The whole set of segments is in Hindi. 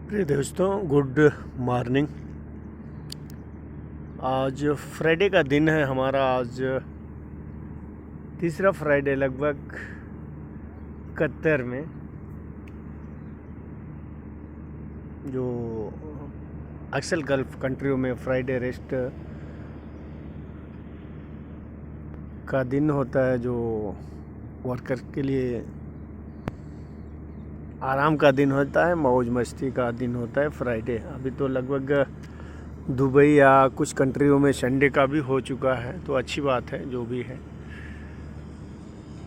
प्रिय दोस्तों, गुड मॉर्निंग। आज फ्राइडे का दिन है हमारा। आज तीसरा फ्राइडे लगभग कतर में, जो अक्सर गल्फ कंट्रियों में फ्राइडे रेस्ट का दिन होता है, जो वर्कर के लिए आराम का दिन होता है, मौज मस्ती का दिन होता है फ्राइडे। अभी तो लगभग दुबई या कुछ कंट्रियों में संडे का भी हो चुका है, तो अच्छी बात है जो भी है।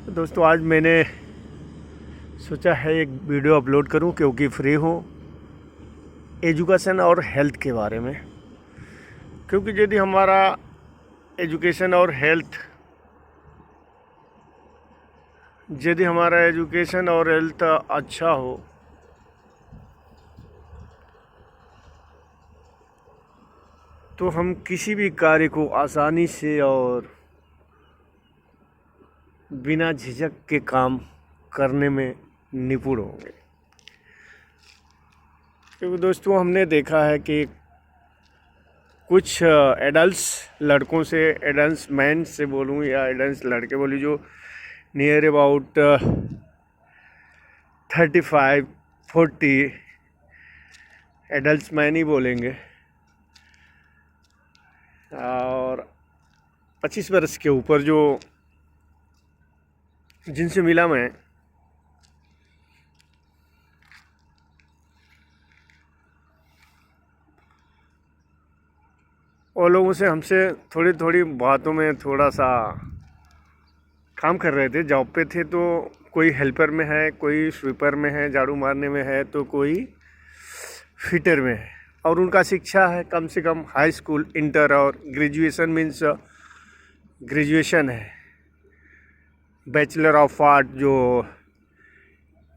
तो दोस्तों, आज मैंने सोचा है एक वीडियो अपलोड करूं, क्योंकि फ्री हूं, एजुकेशन और हेल्थ के बारे में। क्योंकि यदि हमारा एजुकेशन और हेल्थ अच्छा हो तो हम किसी भी कार्य को आसानी से और बिना झिझक के काम करने में निपुण होंगे। क्योंकि दोस्तों, हमने देखा है कि कुछ एडल्ट्स लड़कों से, एडल्ट्स मैन से बोलूँ या एडल्ट्स लड़के बोलूँ, जो नियर अबाउट 35-40, एडल्ट्स मैन ही बोलेंगे, और 25 वर्ष के ऊपर जो जिनसे मिला मैं, वो लोगों से हमसे थोड़ी थोड़ी बातों में थोड़ा सा काम कर रहे थे। जॉब पे थे, तो कोई हेल्पर में है, कोई स्वीपर में है, झाड़ू मारने में है, तो कोई फिटर में है। और उनका शिक्षा है कम से कम हाई स्कूल, इंटर और ग्रेजुएशन, मीन्स ग्रेजुएशन है, बैचलर ऑफ आर्ट, जो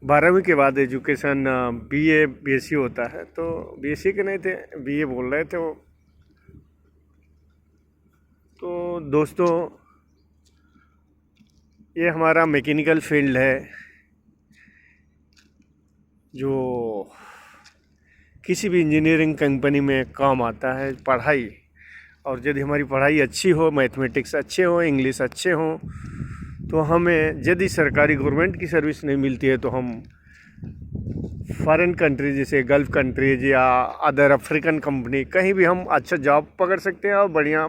12वीं के बाद एजुकेशन बीए बीएससी होता है। तो बीएससी के नहीं थे, बीए बोल रहे थे वो। तो दोस्तों, ये हमारा मैकेनिकल फील्ड है, जो किसी भी इंजीनियरिंग कंपनी में काम आता है, पढ़ाई। और यदि हमारी पढ़ाई अच्छी हो, मैथमेटिक्स अच्छे हो, इंग्लिश अच्छे हो, तो हमें यदि सरकारी गवर्नमेंट की सर्विस नहीं मिलती है तो हम फॉरेन कंट्री जैसे गल्फ कंट्रीज या अदर अफ्रीकन कंपनी, कहीं भी हम अच्छा जॉब पकड़ सकते हैं और बढ़िया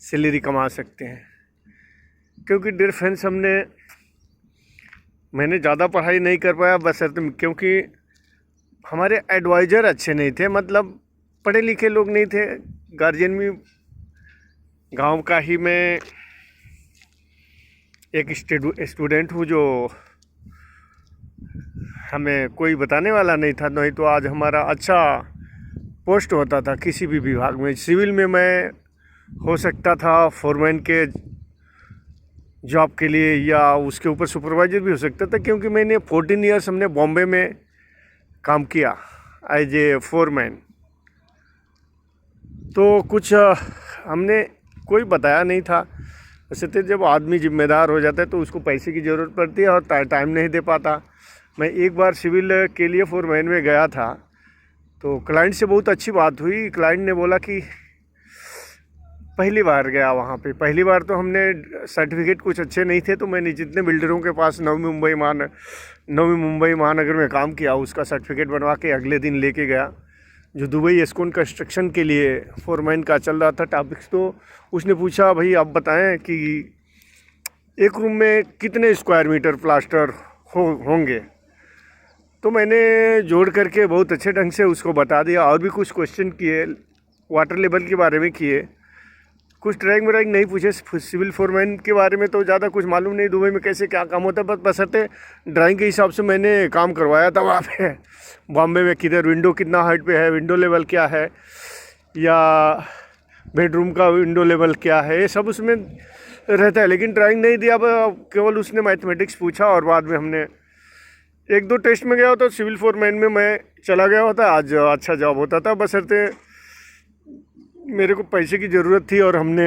सैलरी कमा सकते हैं। क्योंकि डियर फ्रेंड्स, मैंने ज़्यादा पढ़ाई नहीं कर पाया, बशर्ते क्योंकि हमारे एडवाइज़र अच्छे नहीं थे, मतलब पढ़े लिखे लोग नहीं थे। गार्जियन भी गांव का ही मैं एक स्टूडेंट हूँ, जो हमें कोई बताने वाला नहीं था, नहीं तो आज हमारा अच्छा पोस्ट होता था किसी भी विभाग में। सिविल में मैं हो सकता था फोरमैन के जॉब के लिए, या उसके ऊपर सुपरवाइजर भी हो सकता था, क्योंकि मैंने 14 ईयर्स हमने बॉम्बे में काम किया एज ए फोरमैन। तो कुछ हमने कोई बताया नहीं था। वैसे तो जब आदमी जिम्मेदार हो जाता है तो उसको पैसे की ज़रूरत पड़ती है और टाइम नहीं दे पाता। मैं एक बार सिविल के लिए फोरमैन में गया था, तो क्लाइंट से बहुत अच्छी बात हुई। क्लाइंट ने बोला कि पहली बार गया वहाँ पे, पहली बार तो हमने सर्टिफिकेट कुछ अच्छे नहीं थे, तो मैंने जितने बिल्डरों के पास नवी मुंबई महानगर में काम किया, उसका सर्टिफिकेट बनवा के अगले दिन लेके गया, जो दुबई एस्कॉन कंस्ट्रक्शन के लिए फोरमैन का चल रहा था टॉपिक्स। तो उसने पूछा, भाई आप बताएं कि एक रूम में कितने स्क्वायर मीटर प्लास्टर होंगे। तो मैंने जोड़ करके बहुत अच्छे ढंग से उसको बता दिया, और भी कुछ क्वेश्चन किए, वाटर लेवल के बारे में किए, कुछ ड्राइंग व्राइंग नहीं पूछे। सिविल फोरमैन के बारे में तो ज़्यादा कुछ मालूम नहीं, दुबई में कैसे क्या काम होता है, बस बशर्ते ड्राइंग के हिसाब से मैंने काम करवाया था वहाँ पे। बॉम्बे में किधर विंडो कितना हाइट पे है, विंडो लेवल क्या है, या बेडरूम का विंडो लेवल क्या है, ये सब उसमें रहता है। लेकिन ड्राइंग नहीं दिया, केवल उसने मैथमेटिक्स पूछा, और बाद में हमने 1-2 टेस्ट में गया तो सिविल फोरमैन में मैं चला गया होता, आज अच्छा जॉब होता था। बशर्ते मेरे को पैसे की ज़रूरत थी, और हमने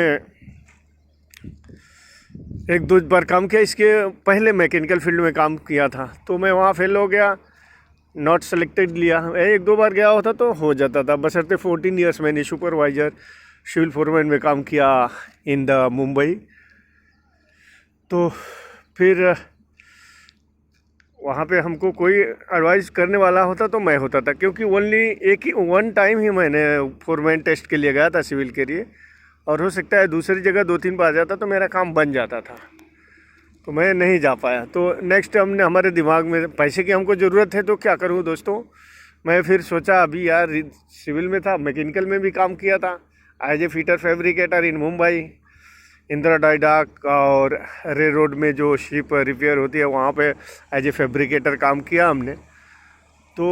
1-2 बार काम किया। इसके पहले मैकेनिकल फील्ड में काम किया था, तो मैं वहाँ फेल हो गया। नॉट सेलेक्टेड लिया। एक दो बार गया होता तो हो जाता था, बशर्ते 14 ईयर्स मैंने सुपरवाइज़र सिविल फोरमैन में काम किया इन द मुंबई। तो फिर वहाँ पे हमको कोई एडवाइस करने वाला होता तो मैं होता था, क्योंकि ओनली एक ही वन टाइम ही मैंने फोरमैन टेस्ट के लिए गया था सिविल के लिए, और हो सकता है दूसरी जगह 2-3 बार जाता तो मेरा काम बन जाता था, तो मैं नहीं जा पाया। तो नेक्स्ट हमने हमारे दिमाग में पैसे की हमको ज़रूरत है, तो क्या करूँ दोस्तों, मैं फिर सोचा अभी यार सिविल में था, मैकेनिकल में भी काम किया था एज ए फिटर फैब्रिकेटर इन मुंबई, इंदिरा डाइडाक और रे रोड में जो शिप रिपेयर होती है वहाँ पे एज ए फैब्रिकेटर काम किया हमने। तो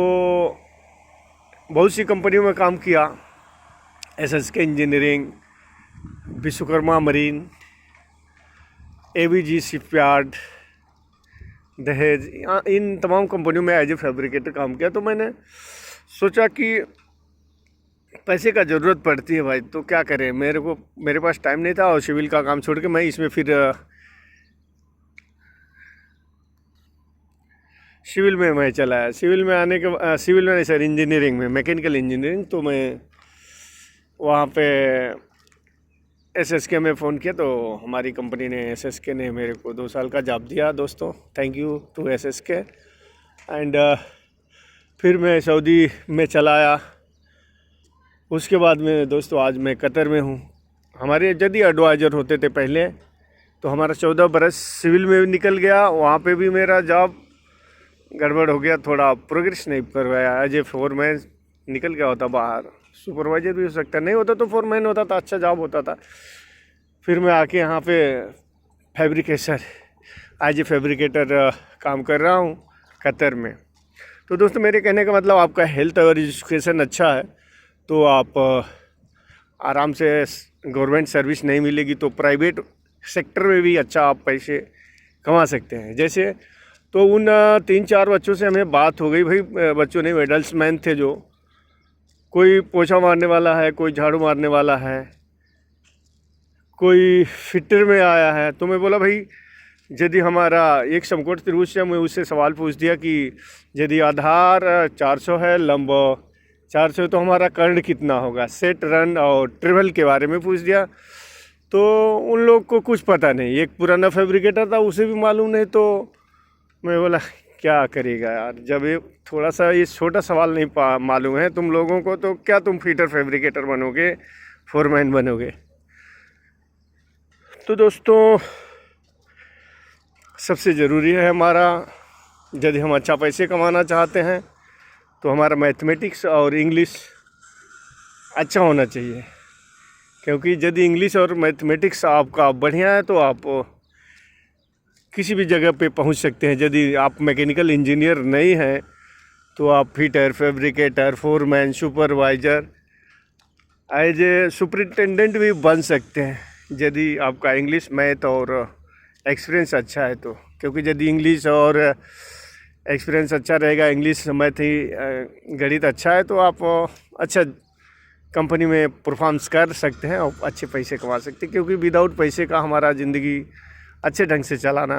बहुत सी कंपनियों में काम किया, SSK engineering, Vishwakarma marine, ABG shipyard, दहेज, इन तमाम कंपनियों में एज ए फैब्रिकेटर काम किया। तो मैंने सोचा कि पैसे का ज़रूरत पड़ती है भाई, तो क्या करें, मेरे पास टाइम नहीं था, और सिविल का काम छोड़ के मैं इसमें फिर सिविल में मैं चला आया। सिविल में आने के सिविल में नहीं सर, इंजीनियरिंग में, मैकेनिकल इंजीनियरिंग। तो मैं वहाँ पे SSK में फ़ोन किया, तो हमारी कंपनी ने SSK ने मेरे को 2 साल का जॉब दिया दोस्तों, thank you to SSK। And फिर मैं सऊदी में चला आया। उसके बाद में दोस्तों आज मैं कतर में हूँ। हमारे यदि एडवाइज़र होते थे पहले, तो हमारा 14 बरस सिविल में निकल गया, वहाँ पे भी मेरा जॉब गड़बड़ हो गया, थोड़ा प्रोग्रेस नहीं कर पाया। एज ए फोरमैन निकल गया होता बाहर, सुपरवाइज़र भी हो सकता, नहीं होता तो फोरमैन होता था, अच्छा जॉब होता था। फिर मैं आके यहाँ पे फैब्रिकेशन एज ए फैब्रिकेटर काम कर रहा हूँ कतर में। तो दोस्तों मेरे कहने का मतलब, आपका हेल्थ और एजुकेशन अच्छा है तो आप आराम से, गवर्नमेंट सर्विस नहीं मिलेगी तो प्राइवेट सेक्टर में भी अच्छा आप पैसे कमा सकते हैं। जैसे तो उन 3-4 बच्चों से हमें बात हो गई, भाई बच्चों नहीं, एडल्ट मैन थे, जो कोई पोछा मारने वाला है, कोई झाड़ू मारने वाला है, कोई फिटर में आया है। तो मैं बोला भाई, यदि हमारा एक समकोण त्रिभुज से, मैं उससे सवाल पूछ दिया कि यदि आधार 400 है, लंब 400, तो हमारा कर्ण कितना होगा, सेट, रन और ट्रिवल के बारे में पूछ दिया। तो उन लोग को कुछ पता नहीं, एक पुराना फैब्रिकेटर था, उसे भी मालूम नहीं। तो मैं बोला क्या करेगा यार, जब ये थोड़ा सा ये छोटा सवाल नहीं मालूम है तुम लोगों को, तो क्या तुम फीटर फैब्रिकेटर बनोगे, फोरमैन बनोगे। तो दोस्तों सबसे ज़रूरी है हमारा, यदि हम अच्छा पैसे कमाना चाहते हैं तो हमारा मैथमेटिक्स और इंग्लिश अच्छा होना चाहिए, क्योंकि यदि इंग्लिश और मैथमेटिक्स आपका बढ़िया है तो आप किसी भी जगह पे पहुंच सकते हैं। यदि आप मैकेनिकल इंजीनियर नहीं हैं तो आप fitter, fabricator, foreman, supervisor, as a superintendent भी बन सकते हैं, यदि आपका इंग्लिश, मैथ और एक्सपीरियंस अच्छा है तो। क्योंकि यदि इंग्लिश और एक्सपीरियंस अच्छा रहेगा, इंग्लिश, मैथ ही गणित अच्छा है, तो आप अच्छा कंपनी में परफॉर्म्स कर सकते हैं और अच्छे पैसे कमा सकते हैं। क्योंकि विदाउट पैसे का हमारा ज़िंदगी अच्छे ढंग से चलाना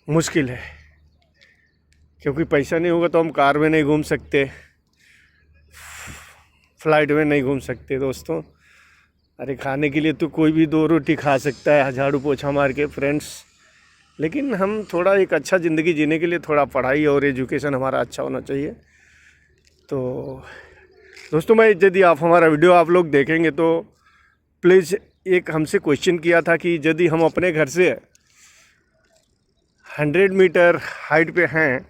मुश्किल है, क्योंकि पैसा नहीं होगा तो हम कार में नहीं घूम सकते, फ्लाइट में नहीं घूम सकते दोस्तों। अरे खाने के लिए तो कोई भी 2 रोटी खा सकता है झाड़ू पोछा मार के फ्रेंड्स, लेकिन हम थोड़ा एक अच्छा ज़िंदगी जीने के लिए थोड़ा पढ़ाई और एजुकेशन हमारा अच्छा होना चाहिए। तो दोस्तों मैं, यदि आप हमारा वीडियो आप लोग देखेंगे तो प्लीज़, एक हमसे क्वेश्चन किया था कि यदि हम अपने घर से 100 मीटर हाइट पे हैं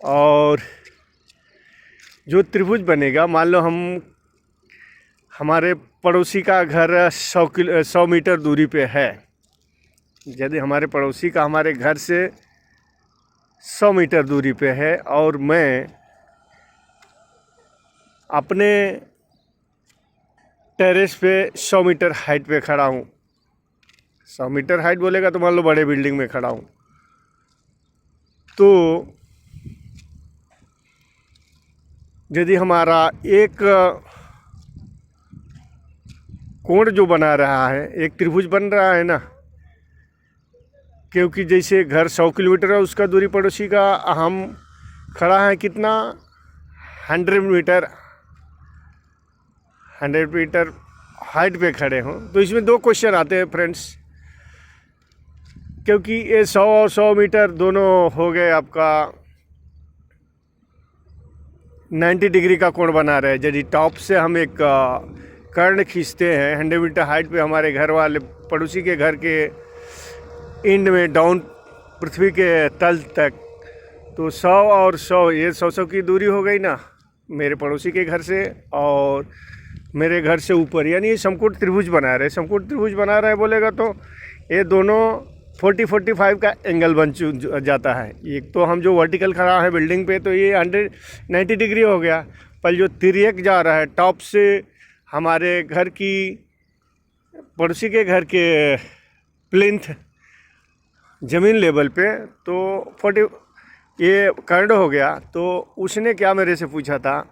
और जो त्रिभुज बनेगा, मान लो हमारे पड़ोसी का घर 100 मीटर दूरी पे है, यदि हमारे पड़ोसी का हमारे घर से 100 मीटर दूरी पे है और मैं अपने टेरेस पे 100 मीटर हाइट पे खड़ा हूँ, 100 मीटर हाइट बोलेगा तो मान लो बड़े बिल्डिंग में खड़ा हूँ, तो यदि हमारा एक कोण जो बना रहा है, एक त्रिभुज बन रहा है ना, क्योंकि जैसे घर 100 किलोमीटर है उसका दूरी पड़ोसी का, हम खड़ा है कितना 100 मीटर हाइट पे खड़े हों। तो इसमें दो क्वेश्चन आते हैं फ्रेंड्स, क्योंकि ये 100 और 100 मीटर दोनों हो गए आपका 90 डिग्री का कोण बना रहे। यदि टॉप से हम एक कर्ण खींचते हैं 100 मीटर हाइट पे हमारे घर वाले पड़ोसी के घर के एंड में डाउन पृथ्वी के तल तक, तो 100 और 100 ये 100 की दूरी हो गई ना मेरे पड़ोसी के घर से और मेरे घर से ऊपर, यानी ये समकोण त्रिभुज बना रहे। समकोण त्रिभुज बना रहे बोलेगा तो ये दोनों 40-45 का एंगल बन जाता है। एक तो हम जो वर्टिकल खड़ा है बिल्डिंग पे तो ये 190 डिग्री हो गया, पर जो तिर्यक जा रहा है टॉप से हमारे घर की पड़ोसी के घर के प्लिंथ ज़मीन लेवल पे तो 40 ये कर्ण हो गया। तो उसने क्या मेरे से पूछा था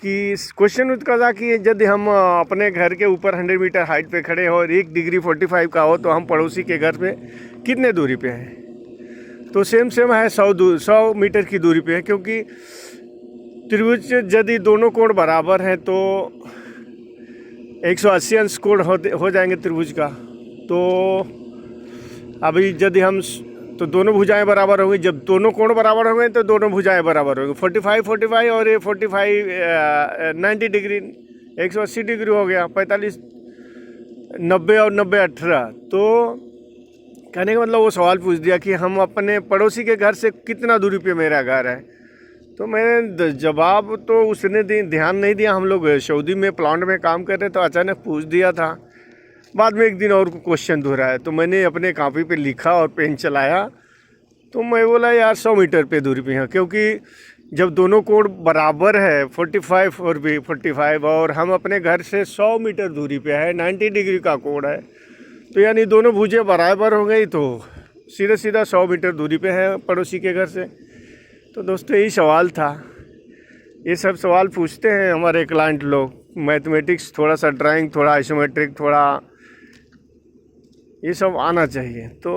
कि क्वेश्चन उसका था कि यदि हम अपने घर के ऊपर 100 मीटर हाइट पे खड़े हो और 1 डिग्री 45 का हो तो हम पड़ोसी के घर पे कितने दूरी पे हैं। तो सेम है 100 मीटर की दूरी पे है, क्योंकि त्रिभुज यदि दोनों कोण बराबर हैं तो 180 अंश कोण हो जाएंगे त्रिभुज का। तो अभी यदि हम तो दोनों भुजाएं बराबर होंगी, जब दोनों कोण बराबर होंगे तो दोनों भुजाएं बराबर होंगी। 45 और ये 45 90 डिग्री 180 डिग्री हो गया, 45 90 और 90 18। तो कहने का मतलब वो सवाल पूछ दिया कि हम अपने पड़ोसी के घर से कितना दूरी पे मेरा घर है। तो मैंने जवाब तो उसने ध्यान नहीं दिया। हम लोग सऊदी में प्लांट में काम कर रहे तो अचानक पूछ दिया था। बाद में एक दिन और क्वेश्चन दोहराया तो मैंने अपने कॉपी पे लिखा और पेन चलाया। तो मैं बोला यार 100 मीटर पे दूरी पे है, क्योंकि जब दोनों कोण बराबर है 45 और भी 45 और हम अपने घर से 100 मीटर दूरी पे है, 90 डिग्री का कोण है, तो यानी दोनों भुजें बराबर हो गई तो सीधा 100 मीटर दूरी पे है पड़ोसी के घर से। तो दोस्तों यही सवाल था। ये सब सवाल पूछते हैं हमारे क्लाइंट लोग, मैथमेटिक्स थोड़ा सा, ड्राइंग थोड़ा, आइसोमेट्रिक थोड़ा, ये सब आना चाहिए। तो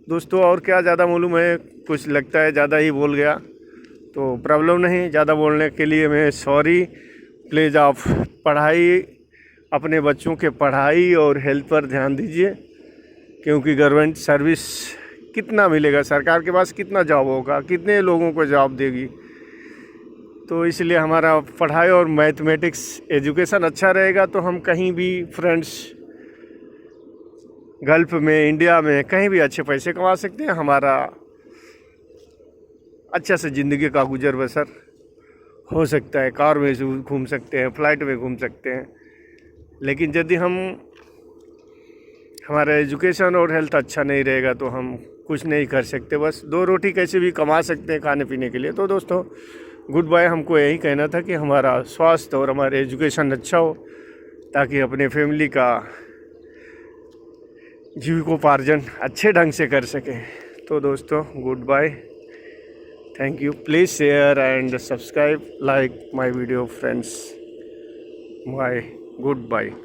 दोस्तों और क्या ज़्यादा मालूम है, कुछ लगता है ज़्यादा ही बोल गया तो प्रॉब्लम नहीं, ज़्यादा बोलने के लिए मैं सॉरी। प्लीज़ आप पढ़ाई, अपने बच्चों के पढ़ाई और हेल्थ पर ध्यान दीजिए, क्योंकि गवर्नमेंट सर्विस कितना मिलेगा, सरकार के पास कितना जॉब होगा, कितने लोगों को जॉब देगी। तो इसलिए हमारा पढ़ाई और मैथमेटिक्स एजुकेशन अच्छा रहेगा तो हम कहीं भी फ्रेंड्स गल्फ़ में, इंडिया में कहीं भी अच्छे पैसे कमा सकते हैं। हमारा अच्छा से ज़िंदगी का गुजर बसर हो सकता है, कार में घूम सकते हैं, फ़्लाइट में घूम सकते हैं। लेकिन यदि हमारा एजुकेशन और हेल्थ अच्छा नहीं रहेगा तो हम कुछ नहीं कर सकते, बस 2 रोटी कैसे भी कमा सकते हैं खाने पीने के लिए। तो दोस्तों गुड बाय। हमको यही कहना था कि हमारा स्वास्थ्य और हमारा एजुकेशन अच्छा हो ताकि अपने फैमिली का जीविकोपार्जन अच्छे ढंग से कर सकें। तो दोस्तों goodbye, thank you. Please share and subscribe, like my video friends. Bye, good bye.